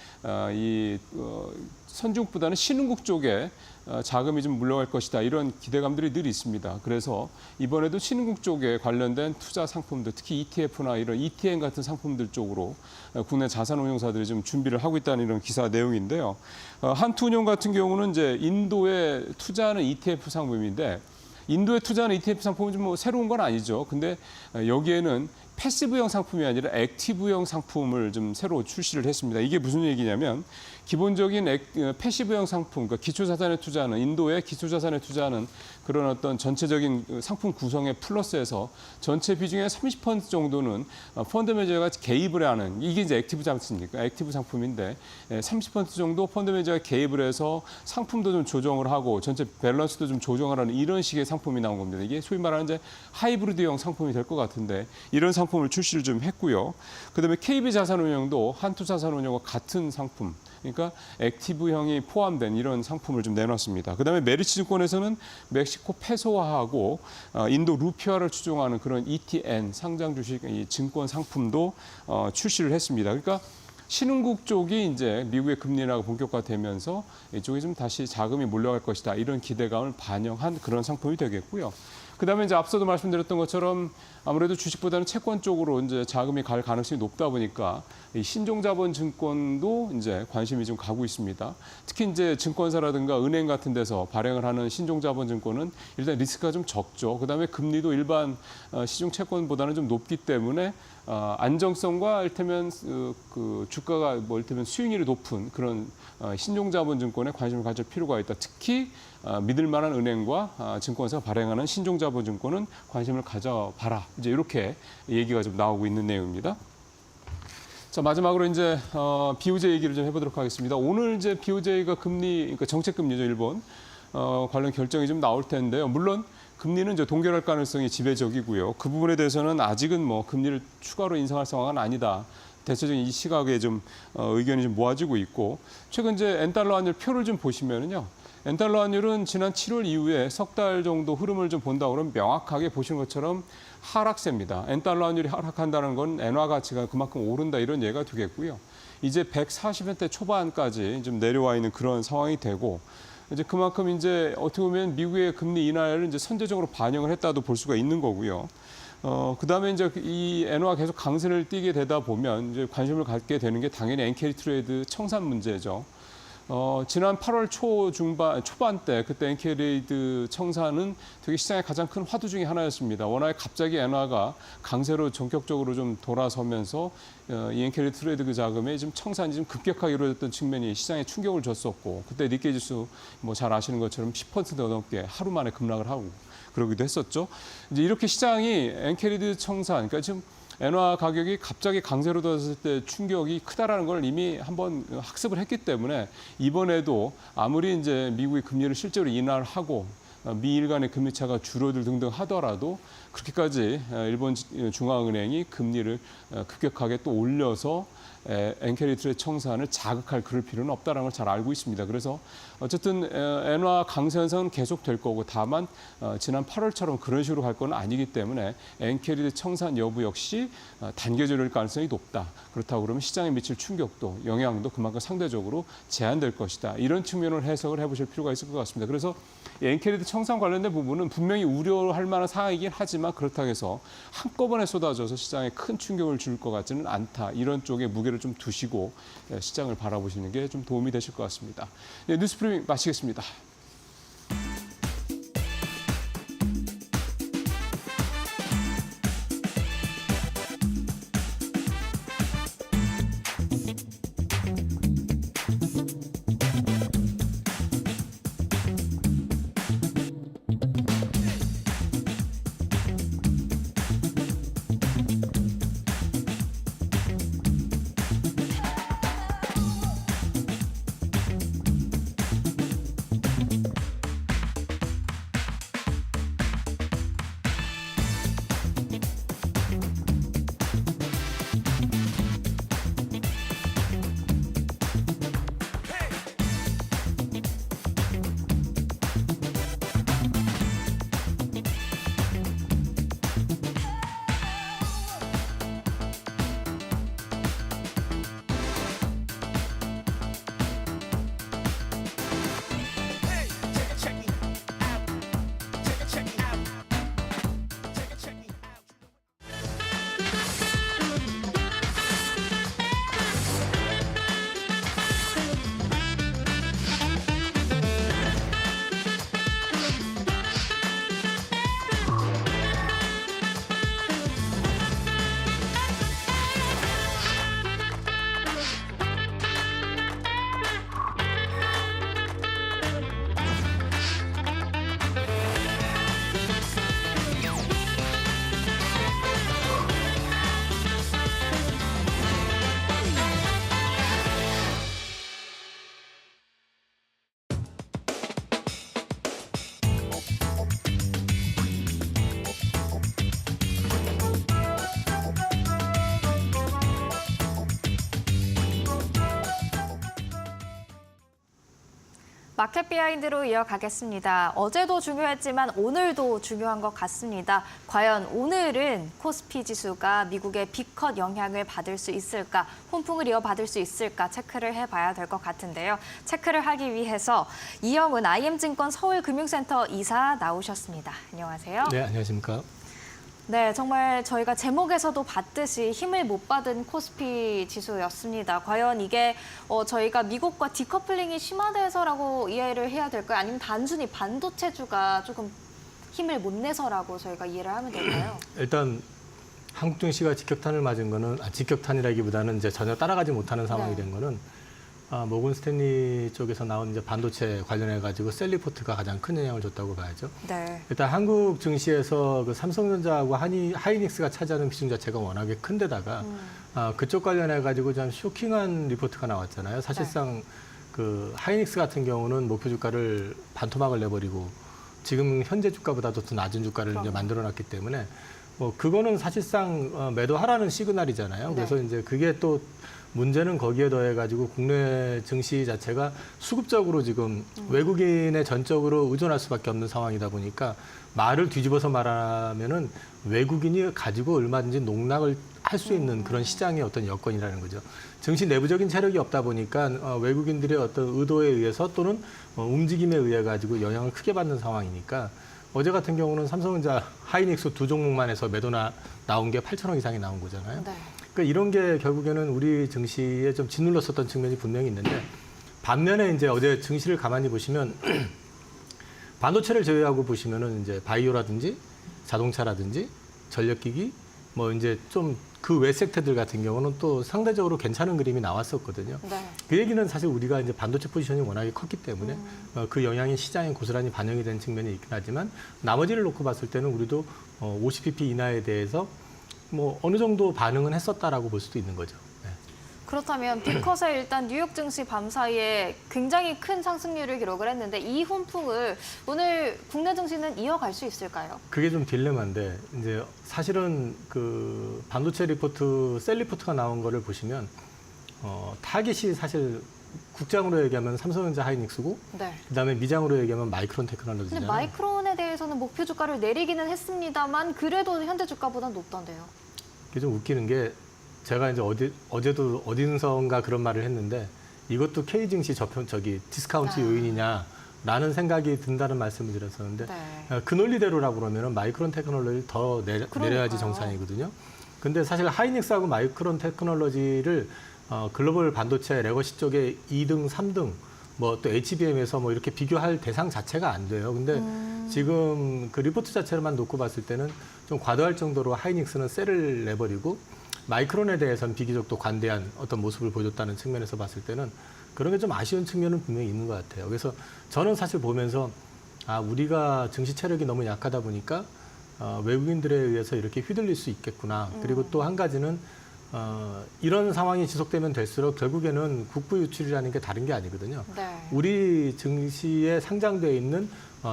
선진국보다는 신흥국 쪽에 자금이 좀 물러갈 것이다 이런 기대감들이 늘 있습니다. 그래서 이번에도 신흥국 쪽에 관련된 투자 상품들, 특히 ETF나 이런 ETN 같은 상품들 쪽으로 국내 자산운용사들이 좀 준비를 하고 있다는 이런 기사 내용인데요. 한투운용 같은 경우는 이제 인도에 투자하는 ETF 상품인데. 인도에 투자하는 ETF 상품은 좀 뭐 새로운 건 아니죠. 근데 여기에는 패시브형 상품이 아니라 액티브형 상품을 좀 새로 출시를 했습니다. 이게 무슨 얘기냐면 기본적인 패시브형 상품, 그러니까 기초자산에 투자하는 인도의 기초자산에 투자하는 그런 어떤 전체적인 상품 구성에 플러스해서 전체 비중의 30% 정도는 펀드 매니저가 개입을 하는 이게 이제 액티브 상품입니까? 액티브 상품인데 30% 정도 펀드 매니저가 개입을 해서 상품도 좀 조정을 하고 전체 밸런스도 좀 조정을 하는 이런 식의 상품이 나온 겁니다. 이게 소위 말하는 이제 하이브리드형 상품이 될 것 같은데 이런 상품을 출시를 좀 했고요. 그다음에 KB 자산운용도 한투자산운용과 같은 상품. 그러니까 액티브형이 포함된 이런 상품을 좀 내놨습니다. 그다음에 메리츠 증권에서는 멕시코 페소화하고 인도 루피아를 추종하는 그런 ETN 상장 주식 증권 상품도 출시를 했습니다. 그러니까 신흥국 쪽이 이제 미국의 금리 인하가 본격화되면서 이쪽에 좀 다시 자금이 몰려갈 것이다 이런 기대감을 반영한 그런 상품이 되겠고요. 그다음에 이제 앞서도 말씀드렸던 것처럼 아무래도 주식보다는 채권 쪽으로 이제 자금이 갈 가능성이 높다 보니까 이 신종자본증권도 이제 관심이 좀 가고 있습니다. 특히 이제 증권사라든가 은행 같은 데서 발행을 하는 신종자본증권은 일단 리스크가 좀 적죠. 그다음에 금리도 일반 시중 채권보다는 좀 높기 때문에 안정성과 이를테면 그 주가가 뭐 이를테면 수익률이 높은 그런 신종자본증권에 관심을 가질 필요가 있다. 특히 믿을 만한 은행과 증권사가 발행하는 신종자본증권은 관심을 가져봐라. 이제 이렇게 얘기가 좀 나오고 있는 내용입니다. 자, 마지막으로 이제 BOJ 얘기를 좀 해보도록 하겠습니다. 오늘 이제 BOJ가 금리, 그러니까 정책 금리죠, 일본 관련 결정이 좀 나올 텐데요. 물론 금리는 이제 동결할 가능성이 지배적이고요. 그 부분에 대해서는 아직은 뭐 금리를 추가로 인상할 상황은 아니다. 대체적인 이 시각에 좀 의견이 좀 모아지고 있고 최근 이제 엔달러 환율 표를 좀 보시면은요. 엔달러 환율은 지난 7월 이후에 석 달 정도 흐름을 좀 본다 그러면 명확하게 보시는 것처럼 하락세입니다. 엔달러 환율이 하락한다는 건 엔화 가치가 그만큼 오른다 이런 예가 되겠고요. 이제 140엔대 초반까지 좀 내려와 있는 그런 상황이 되고 이제 그만큼 이제 어떻게 보면 미국의 금리 인하를 이제 선제적으로 반영을 했다도 볼 수가 있는 거고요. 그다음에 이제 이 엔화가 계속 강세를 띠게 되다 보면 이제 관심을 갖게 되는 게 당연히 엔캐리 트레이드 청산 문제죠. 지난 8월 초반 때 그때 엔캐리드 청산은 되게 시장의 가장 큰 화두 중에 하나였습니다. 워낙에 갑자기 엔화가 강세로 전격적으로 좀 돌아서면서 이 엔캐리드 트레이드 그 자금의 좀 청산이 좀 급격하게 이루어졌던 측면이 시장에 충격을 줬었고 그때 니케이 지수 뭐 잘 아시는 것처럼 10% 넘게 하루 만에 급락을 하고 그러기도 했었죠. 이제 이렇게 시장이 엔캐리드 청산, 그러니까 지금 엔화 가격이 갑자기 강세로 들어섰을 때 충격이 크다라는 걸 이미 한번 학습을 했기 때문에 이번에도 아무리 이제 미국이 금리를 실제로 인하를 하고 미일 간의 금리 차가 줄어들 등등 하더라도 그렇게까지 일본 중앙은행이 금리를 급격하게 또 올려서 엔캐리틀의 청산을 자극할 그럴 필요는 없다는 걸 잘 알고 있습니다. 그래서 어쨌든 엔화 강세 현상은 계속될 거고 다만 지난 8월처럼 그런 식으로 갈 건 아니기 때문에 엔캐리틀 청산 여부 역시 단계적일 가능성이 높다. 그렇다고 그러면 시장에 미칠 충격도 영향도 그만큼 상대적으로 제한될 것이다. 이런 측면을 해석을 해보실 필요가 있을 것 같습니다. 그래서 엔캐리틀 청산 관련된 부분은 분명히 우려할 만한 상황이긴 하지만 그렇다고 해서 한꺼번에 쏟아져서 시장에 큰 충격을 줄 것 같지는 않다. 이런 쪽에 무게를 좀 두시고 시장을 바라보시는 게 좀 도움이 되실 것 같습니다. 네, 뉴스 프리밍 마치겠습니다. 마켓 비하인드로 이어가겠습니다. 어제도 중요했지만 오늘도 중요한 것 같습니다. 과연 오늘은 코스피 지수가 미국의 빅컷 영향을 받을 수 있을까, 훈풍을 이어받을 수 있을까 체크를 해봐야 될 것 같은데요. 체크를 하기 위해서 이영은 IM증권 서울금융센터 이사 나오셨습니다. 안녕하세요. 네, 안녕하십니까. 네, 정말 저희가 제목에서도 봤듯이 힘을 못 받은 코스피 지수였습니다. 과연 이게 저희가 미국과 디커플링이 심화돼서라고 이해를 해야 될까요? 아니면 단순히 반도체주가 조금 힘을 못 내서라고 저희가 이해를 하면 될까요? 일단 한국 증시가 직격탄을 맞은 거는 직격탄이라기보다는 이제 전혀 따라가지 못하는 상황이 된 거는 모건 스탠리 쪽에서 나온 이제 반도체 관련해 가지고 셀리포트가 가장 큰 영향을 줬다고 봐야죠. 네. 일단 한국 증시에서 그 삼성전자하고 하이닉스가 차지하는 비중 자체가 워낙에 큰데다가 그쪽 관련해 가지고 좀 쇼킹한 리포트가 나왔잖아요. 사실상 그 하이닉스 같은 경우는 목표 주가를 반토막을 내버리고 지금 현재 주가보다도 더 낮은 주가를 이제 만들어놨기 때문에 뭐 그거는 사실상 매도하라는 시그널이잖아요. 그래서 이제 그게 또 문제는 거기에 더해가지고 국내 증시 자체가 수급적으로 지금 외국인에 전적으로 의존할 수밖에 없는 상황이다 보니까 말을 뒤집어서 말하면은 외국인이 가지고 얼마든지 농락을 할 수 있는 그런 시장의 어떤 여건이라는 거죠. 증시 내부적인 체력이 없다 보니까 외국인들의 어떤 의도에 의해서 또는 움직임에 의해 가지고 영향을 크게 받는 상황이니까 어제 같은 경우는 삼성전자, 하이닉스 두 종목만 해서 매도 나온 게 8천억 이상이 나온 거잖아요. 네. 그러니까 이런 게 결국에는 우리 증시에 좀 짓눌렀었던 측면이 분명히 있는데 반면에 이제 어제 증시를 가만히 보시면 반도체를 제외하고 보시면은 이제 바이오라든지 자동차라든지 전력기기 뭐 이제 좀 그 외 섹터들 같은 경우는 또 상대적으로 괜찮은 그림이 나왔었거든요. 네. 그 얘기는 사실 우리가 이제 반도체 포지션이 워낙에 컸기 때문에 그 영향이 시장에 고스란히 반영이 된 측면이 있긴 하지만 나머지를 놓고 봤을 때는 우리도 50pp 이하에 대해서 뭐 어느 정도 반응은 했었다라고 볼 수도 있는 거죠. 네. 그렇다면 빅컷에 일단 뉴욕 증시 밤 사이에 굉장히 큰 상승률을 기록을 했는데 이 훈풍을 오늘 국내 증시는 이어갈 수 있을까요? 그게 좀 딜레마인데 이제 사실은 그 반도체 리포트, 셀 리포트가 나온 거를 보시면 타깃이 사실 국장으로 얘기하면 삼성전자 하이닉스고 네. 그다음에 미장으로 얘기하면 마이크론 근데 테크놀로지잖아요. 마이크론에 대해서는 목표 주가를 내리기는 했습니다만 그래도 현재 주가보다 높던데요. 이게 좀 웃기는 게 제가 이제 어제도 어딘선가 그런 말을 했는데 이것도 K 증시 디스카운트 아. 요인이냐라는 생각이 든다는 말씀을 드렸었는데 네. 그 논리대로라고 그러면 마이크론 테크놀로지를 더 내려야지 그러니까요. 정상이거든요. 근데 사실 하이닉스하고 마이크론 테크놀로지를 글로벌 반도체 레거시 쪽에 2등, 3등, 뭐 또 HBM에서 뭐 이렇게 비교할 대상 자체가 안 돼요. 근데 지금 그 리포트 자체만 놓고 봤을 때는 좀 과도할 정도로 하이닉스는 셀을 내버리고 마이크론에 대해서는 비교적 또 관대한 어떤 모습을 보여줬다는 측면에서 봤을 때는 그런 게 좀 아쉬운 측면은 분명히 있는 것 같아요. 그래서 저는 사실 보면서 우리가 증시 체력이 너무 약하다 보니까 외국인들에 의해서 이렇게 휘둘릴 수 있겠구나. 그리고 또 한 가지는 이런 상황이 지속되면 될수록 결국에는 국부 유출이라는 게 다른 게 아니거든요. 네. 우리 증시에 상장되어 있는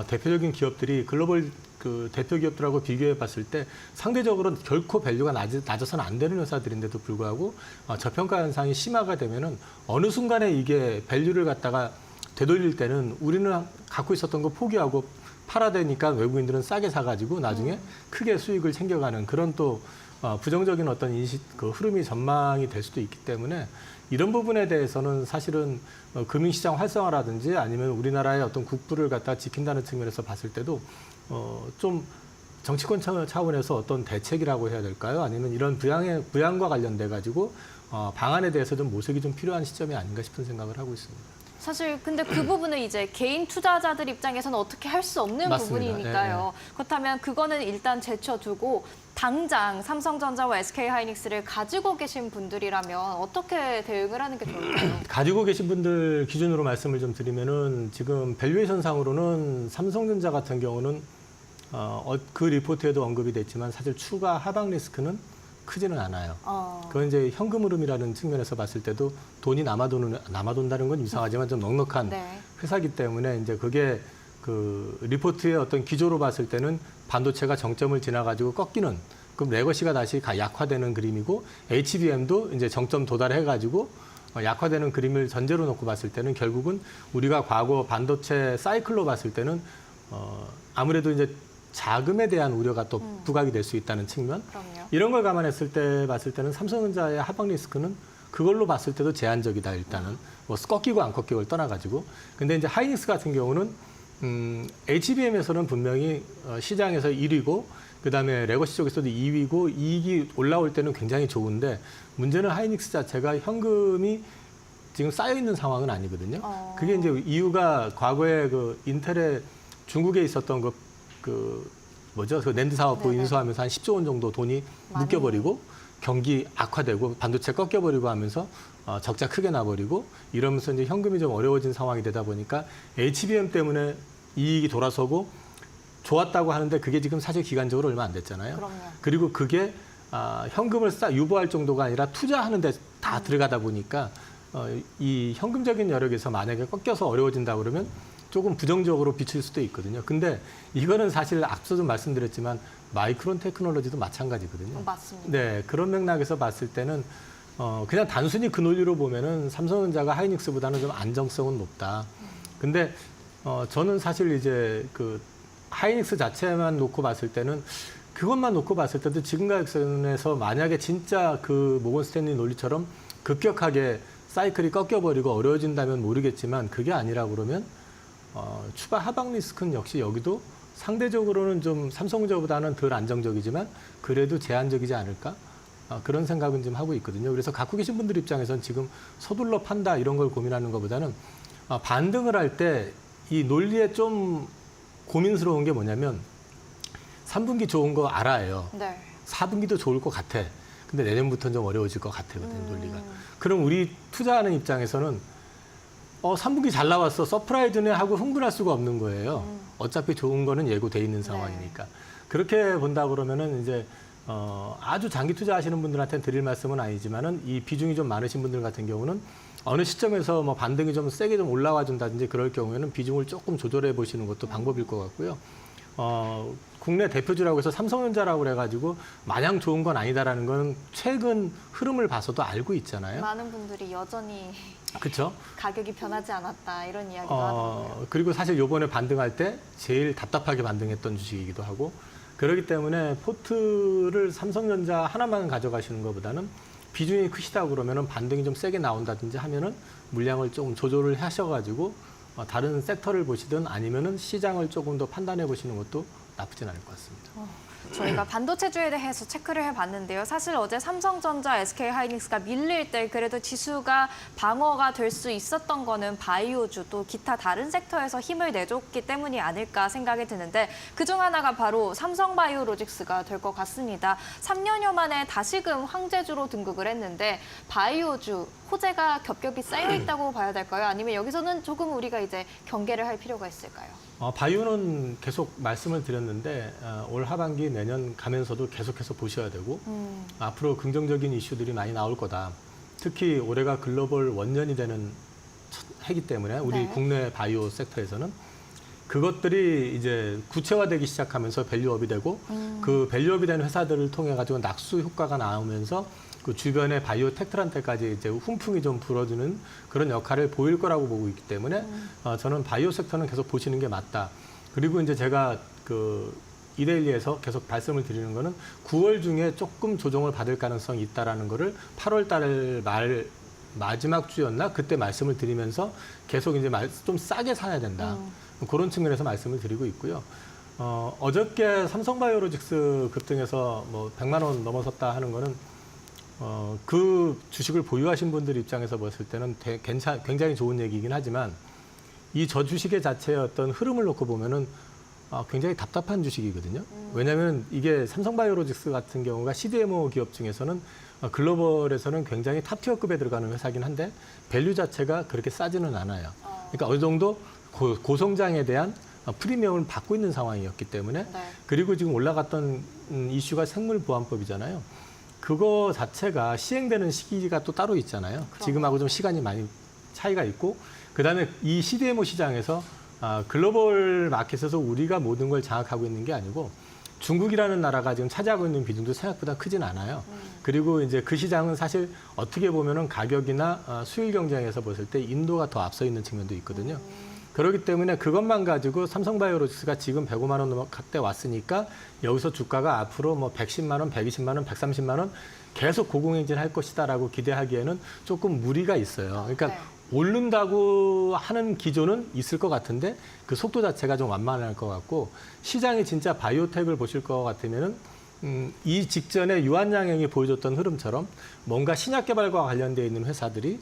대표적인 기업들이 글로벌 그 대표 기업들하고 비교해 봤을 때 상대적으로 결코 밸류가 낮아서는 안 되는 회사들인데도 불구하고 저평가 현상이 심화가 되면은 어느 순간에 이게 밸류를 갖다가 되돌릴 때는 우리는 갖고 있었던 거 포기하고 팔아대니까 외국인들은 싸게 사가지고 나중에 크게 수익을 챙겨가는 그런 또 부정적인 어떤 인식, 그 흐름이 전망이 될 수도 있기 때문에 이런 부분에 대해서는 사실은 금융시장 활성화라든지 아니면 우리나라의 어떤 국부를 갖다 지킨다는 측면에서 봤을 때도 좀 정치권 차원에서 어떤 대책이라고 해야 될까요? 아니면 이런 부양과 관련돼 가지고 방안에 대해서 좀 모색이 좀 필요한 시점이 아닌가 싶은 생각을 하고 있습니다. 사실 근데 그 부분은 이제 개인 투자자들 입장에서는 어떻게 할 수 없는 맞습니다. 부분이니까요. 그렇다면 그거는 일단 제쳐두고 당장 삼성전자와 SK하이닉스를 가지고 계신 분들이라면 어떻게 대응을 하는 게 좋을까요? 가지고 계신 분들 기준으로 말씀을 좀 드리면은 지금 밸류에이션 상으로는 삼성전자 같은 경우는 그 리포트에도 언급이 됐지만 사실 추가 하방 리스크는 크지는 않아요. 그건 이제 현금 흐름이라는 측면에서 봤을 때도 돈이 남아돈다는 건 이상하지만 좀 넉넉한 네. 회사이기 때문에 이제 그게 그 리포트의 어떤 기조로 봤을 때는 반도체가 정점을 지나가지고 꺾이는 그럼 레거시가 다시 약화되는 그림이고 HBM도 이제 정점 도달해가지고 약화되는 그림을 전제로 놓고 봤을 때는 결국은 우리가 과거 반도체 사이클로 봤을 때는 아무래도 이제 자금에 대한 우려가 또 부각이 될 수 있다는 측면. 그럼요. 이런 걸 감안했을 때 봤을 때는 삼성전자의 하방 리스크는 그걸로 봤을 때도 제한적이다 일단은 뭐 꺾이고 안 꺾이고를 떠나가지고. 근데 이제 하이닉스 같은 경우는 HBM에서는 분명히 시장에서 1위고 그다음에 레거시 쪽에서도 2위고 이익이 올라올 때는 굉장히 좋은데 문제는 하이닉스 자체가 현금이 지금 쌓여 있는 상황은 아니거든요. 그게 이제 이유가 과거에 그 인텔의 중국에 있었던 그 낸드 사업부 네네. 인수하면서 한 10조 원 정도 돈이 많이. 묶여버리고 경기 악화되고 반도체 꺾여버리고 하면서 적자 크게 나버리고 이러면서 이제 현금이 좀 어려워진 상황이 되다 보니까 HBM 때문에 이익이 돌아서고 좋았다고 하는데 그게 지금 사실 기간적으로 얼마 안 됐잖아요. 그럼요. 그리고 그게 현금을 유보할 정도가 아니라 투자하는 데 다 들어가다 보니까 이 현금적인 여력에서 만약에 꺾여서 어려워진다 그러면 조금 부정적으로 비칠 수도 있거든요. 근데 이거는 사실 앞서도 말씀드렸지만 마이크론 테크놀로지도 마찬가지거든요. 맞습니다. 네, 그런 맥락에서 봤을 때는 그냥 단순히 그 논리로 보면은 삼성전자가 하이닉스보다는 좀 안정성은 높다. 근데 저는 사실 이제 그 하이닉스 자체만 놓고 봤을 때는 그것만 놓고 봤을 때도 지금 가격선에서 만약에 진짜 그 모건 스탠리 논리처럼 급격하게 사이클이 꺾여버리고 어려워진다면 모르겠지만 그게 아니라 그러면 추가 하방 리스크는 역시 여기도 상대적으로는 좀 삼성전자보다는 덜 안정적이지만 그래도 제한적이지 않을까? 그런 생각은 좀 하고 있거든요. 그래서 갖고 계신 분들 입장에서는 지금 서둘러 판다 이런 걸 고민하는 것보다는 반등을 할 때 이 논리에 좀 고민스러운 게 뭐냐면 3분기 좋은 거 알아요. 네. 4분기도 좋을 것 같아. 근데 내년부터는 좀 어려워질 것 같거든요, 논리가. 그럼 우리 투자하는 입장에서는 3분기 잘 나왔어. 서프라이즈네 하고 흥분할 수가 없는 거예요. 어차피 좋은 거는 예고돼 있는 상황이니까. 그렇게 본다 그러면은 이제 아주 장기 투자하시는 분들한테는 드릴 말씀은 아니지만은 이 비중이 좀 많으신 분들 같은 경우는 어느 시점에서 뭐 반등이 좀 세게 좀 올라와 준다든지 그럴 경우에는 비중을 조금 조절해 보시는 것도 방법일 것 같고요. 국내 대표주라고 해서 삼성전자라고 그래가지고 마냥 좋은 건 아니다라는 건 최근 흐름을 봐서도 알고 있잖아요. 많은 분들이 여전히 그렇죠? 가격이 변하지 않았다 이런 이야기도 하더라고요. 그리고 사실 요번에 반등할 때 제일 답답하게 반등했던 주식이기도 하고 그렇기 때문에 포트를 삼성전자 하나만 가져가시는 것보다는 비중이 크시다 그러면은 반등이 좀 세게 나온다든지 하면은 물량을 조금 조절을 하셔가지고 다른 섹터를 보시든 아니면은 시장을 조금 더 판단해 보시는 것도 나쁘진 않을 것 같습니다. 저희가 반도체주에 대해서 체크를 해봤는데요. 사실 어제 삼성전자, SK하이닉스가 밀릴 때 그래도 지수가 방어가 될 수 있었던 거는 바이오주 또 기타 다른 섹터에서 힘을 내줬기 때문이 아닐까 생각이 드는데 그중 하나가 바로 삼성바이오로직스가 될 것 같습니다. 3년여 만에 다시금 황제주로 등극을 했는데 바이오주, 호재가 겹겹이 쌓여 있다고 봐야 될까요? 아니면 여기서는 조금 우리가 이제 경계를 할 필요가 있을까요? 바이오는 계속 말씀을 드렸는데 올 하반기 내년 가면서도 계속해서 보셔야 되고 앞으로 긍정적인 이슈들이 많이 나올 거다. 특히 올해가 글로벌 원년이 되는 해기 때문에 우리 네. 국내 바이오 섹터에서는 그것들이 이제 구체화되기 시작하면서 밸류업이 되고 그 밸류업이 되는 회사들을 통해 가지고 낙수 효과가 나오면서 그 주변의 바이오 텍트란테까지 이제 훈풍이 좀 불어주는 그런 역할을 보일 거라고 보고 있기 때문에 저는 바이오 섹터는 계속 보시는 게 맞다. 그리고 이제 제가 그 이데일리에서 계속 말씀을 드리는 거는 9월 중에 조금 조정을 받을 가능성이 있다라는 거를 8월 달 말 마지막 주였나 그때 말씀을 드리면서 계속 이제 좀 싸게 사야 된다. 그런 측면에서 말씀을 드리고 있고요. 어저께 삼성바이오로직스 급등해서 뭐 100만 원 넘어섰다 하는 거는 그 주식을 보유하신 분들 입장에서 봤을 때는 굉장히 좋은 얘기이긴 하지만 이 저 주식의 자체의 어떤 흐름을 놓고 보면은 굉장히 답답한 주식이거든요. 왜냐하면 이게 삼성바이오로직스 같은 경우가 CDMO 기업 중에서는 글로벌에서는 굉장히 탑티어급에 들어가는 회사긴 한데 밸류 자체가 그렇게 싸지는 않아요. 그러니까 어느 정도 고성장에 대한 프리미엄을 받고 있는 상황이었기 때문에 네. 그리고 지금 올라갔던 이슈가 생물보안법이잖아요. 그거 자체가 시행되는 시기가 또 따로 있잖아요. 지금하고 좀 시간이 많이 차이가 있고 그다음에 이 CDMO 시장에서 글로벌 마켓에서 우리가 모든 걸 장악하고 있는 게 아니고 중국이라는 나라가 지금 차지하고 있는 비중도 생각보다 크진 않아요. 그리고 이제 그 시장은 사실 어떻게 보면은 가격이나 수율 경쟁에서 봤을 때 인도가 더 앞서 있는 측면도 있거든요. 그렇기 때문에 그것만 가지고 삼성바이오로직스가 지금 105만 원 넘어갔대 왔으니까 여기서 주가가 앞으로 뭐 110만 원, 120만 원, 130만 원 계속 고공행진할 것이다라고 기대하기에는 조금 무리가 있어요. 그러니까 네. 오른다고 하는 기조는 있을 것 같은데 그 속도 자체가 좀 완만할 것 같고 시장이 진짜 바이오텍을 보실 것 같으면은 이 직전에 유한양행이 보여줬던 흐름처럼 뭔가 신약 개발과 관련되어 있는 회사들이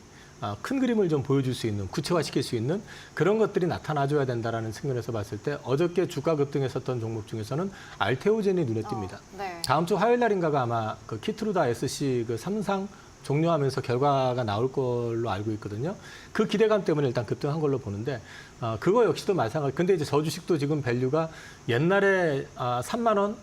큰 그림을 좀 보여줄 수 있는, 구체화시킬 수 있는 그런 것들이 나타나줘야 된다라는 측면에서 봤을 때 어저께 주가 급등했었던 종목 중에서는 알테오젠이 눈에 띕니다. 네. 다음 주 화요일 날인가가 아마 그 키트루다 SC 그 3상 종료하면서 결과가 나올 걸로 알고 있거든요. 그 기대감 때문에 일단 급등한 걸로 보는데 그거 역시도 마찬가지. 근데 이제 저 주식도 지금 밸류가 옛날에 3만 원,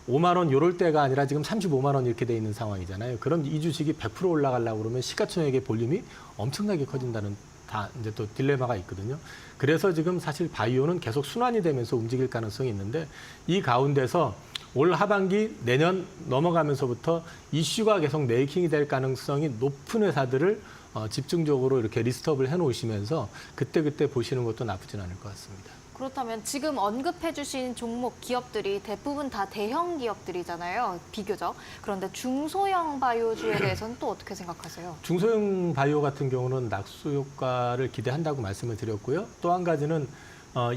5만 원 요럴 때가 아니라 지금 35만 원 이렇게 돼 있는 상황이잖아요. 그럼 이 주식이 100% 올라가려고 그러면 시가총액의 볼륨이 엄청나게 커진다는 다 이제 또 딜레마가 있거든요. 그래서 지금 사실 바이오는 계속 순환이 되면서 움직일 가능성이 있는데 이 가운데서 올 하반기 내년 넘어가면서부터 이슈가 계속 네이킹이 될 가능성이 높은 회사들을 집중적으로 이렇게 리스트업을 해놓으시면서 그때그때 보시는 것도 나쁘진 않을 것 같습니다. 그렇다면 지금 언급해 주신 종목 기업들이 대부분 다 대형 기업들이잖아요. 비교적. 그런데 중소형 바이오주에 대해서는 또 어떻게 생각하세요? 중소형 바이오 같은 경우는 낙수 효과를 기대한다고 말씀을 드렸고요. 또 한 가지는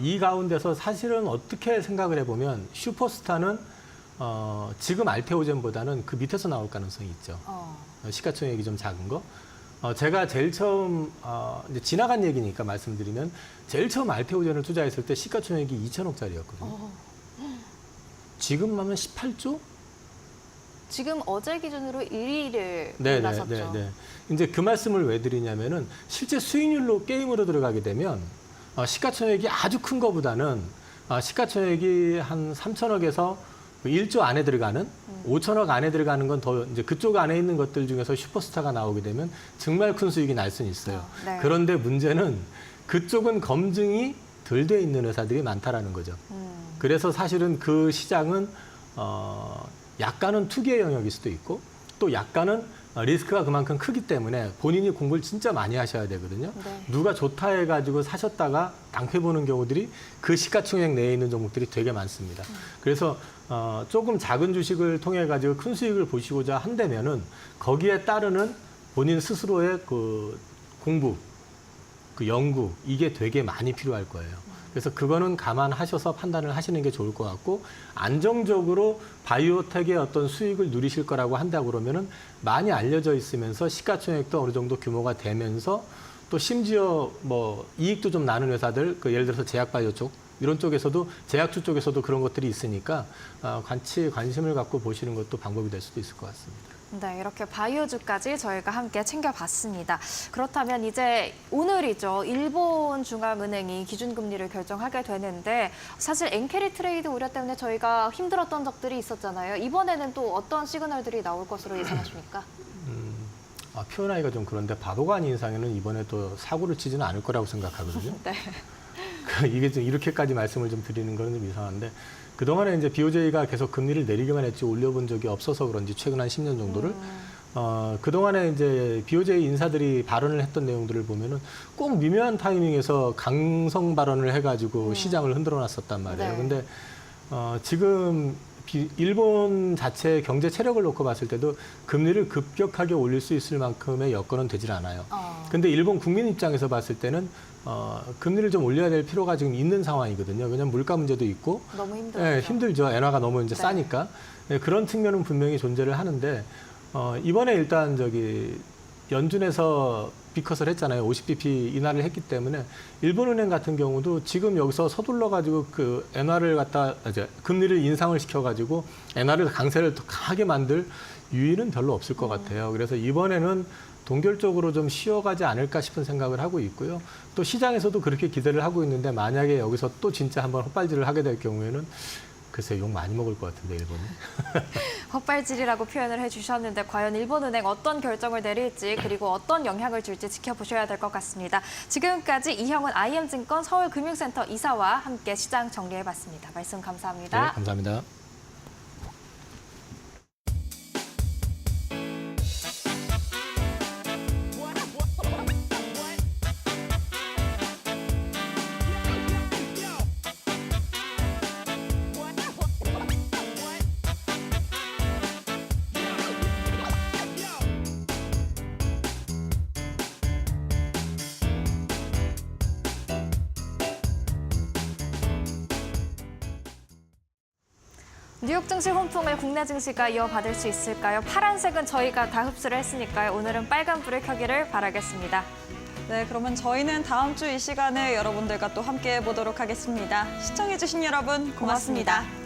이 가운데서 사실은 어떻게 생각을 해보면 슈퍼스타는 지금 알테오젠보다는 그 밑에서 나올 가능성이 있죠. 시가총액이 좀 작은 거. 제가 제일 처음 이제 지나간 얘기니까 말씀드리면 제일 처음 알테오젠을 투자했을 때 시가총액이 2천억짜리였거든요. 지금 하면 18조? 지금 어제 기준으로 1위를 올라섰죠. 네. 이제 그 말씀을 왜 드리냐면은 실제 수익률로 게임으로 들어가게 되면 시가총액이 아주 큰 거보다는 시가총액이 한 3천억에서 1조 안에 들어가는 5천억 안에 들어가는 건 더 이제 그쪽 안에 있는 것들 중에서 슈퍼스타가 나오게 되면 정말 큰 수익이 날 수는 있어요. 네. 그런데 문제는 그쪽은 검증이 덜 돼 있는 회사들이 많다라는 거죠. 그래서 사실은 그 시장은 약간은 투기의 영역일 수도 있고 또 약간은 리스크가 그만큼 크기 때문에 본인이 공부를 진짜 많이 하셔야 되거든요. 네. 누가 좋다 해가지고 사셨다가 낭패 보는 경우들이 그 시가총액 내에 있는 종목들이 되게 많습니다. 그래서 조금 작은 주식을 통해 가지고 큰 수익을 보시고자 한다면은 거기에 따르는 본인 스스로의 그 공부, 그 연구 이게 되게 많이 필요할 거예요. 그래서 그거는 감안하셔서 판단을 하시는 게 좋을 것 같고 안정적으로 바이오텍의 어떤 수익을 누리실 거라고 한다 그러면은 많이 알려져 있으면서 시가총액도 어느 정도 규모가 되면서 또 심지어 뭐 이익도 좀 나는 회사들, 그 예를 들어서 제약바이오 쪽 이런 쪽에서도 제약주 쪽에서도 그런 것들이 있으니까 같이 관심을 갖고 보시는 것도 방법이 될 수도 있을 것 같습니다. 네, 이렇게 바이오주까지 저희가 함께 챙겨봤습니다. 그렇다면 이제 오늘이죠. 일본 중앙은행이 기준금리를 결정하게 되는데 사실 엔캐리 트레이드 우려 때문에 저희가 힘들었던 적들이 있었잖아요. 이번에는 또 어떤 시그널들이 나올 것으로 예상하십니까? 표현하기가 좀 그런데 바보가 아닌 이상에는 이번에 또 사고를 치지는 않을 거라고 생각하거든요. 네. 이게 좀 이렇게까지 말씀을 좀 드리는 거는 좀 이상한데 그동안에 이제 BOJ가 계속 금리를 내리기만 했지 올려본 적이 없어서 그런지 최근 한 10년 정도를 그동안에 이제 BOJ 인사들이 발언을 했던 내용들을 보면은 꼭 미묘한 타이밍에서 강성 발언을 해가지고 시장을 흔들어 놨었단 말이에요. 네. 근데 지금 일본 자체의 경제 체력을 놓고 봤을 때도 금리를 급격하게 올릴 수 있을 만큼의 여건은 되질 않아요. 근데 일본 국민 입장에서 봤을 때는 금리를 좀 올려야 될 필요가 지금 있는 상황이거든요. 왜냐하면 물가 문제도 있고 너무 힘들죠. 네, 힘들죠. 엔화가 너무 이제 네. 싸니까. 네, 그런 측면은 분명히 존재를 하는데 이번에 일단 연준에서 비컷을 했잖아요. 50bp 인하를 했기 때문에 일본은행 같은 경우도 지금 여기서 서둘러 가지고 그 엔화를 갖다 이제 금리를 인상을 시켜 가지고 엔화를 강세를 더 강하게 만들 유의는 별로 없을 것 같아요. 그래서 이번에는 동결적으로 좀 쉬어가지 않을까 싶은 생각을 하고 있고요. 또 시장에서도 그렇게 기대를 하고 있는데 만약에 여기서 또 진짜 한번 헛발질을 하게 될 경우에는 글쎄 욕 많이 먹을 것 같은데 일본은. 헛발질이라고 표현을 해주셨는데 과연 일본은행 어떤 결정을 내릴지 그리고 어떤 영향을 줄지 지켜보셔야 될 것 같습니다. 지금까지 이형은 IM증권 서울금융센터 이사와 함께 시장 정리해봤습니다. 말씀 감사합니다. 네, 감사합니다. 뉴욕 증시 혼풍을 국내 증시가 이어받을 수 있을까요? 파란색은 저희가 다 흡수를 했으니까요. 오늘은 빨간불을 켜기를 바라겠습니다. 네, 그러면 저희는 다음 주 이 시간에 여러분들과 또 함께 해보도록 하겠습니다. 시청해주신 여러분 고맙습니다.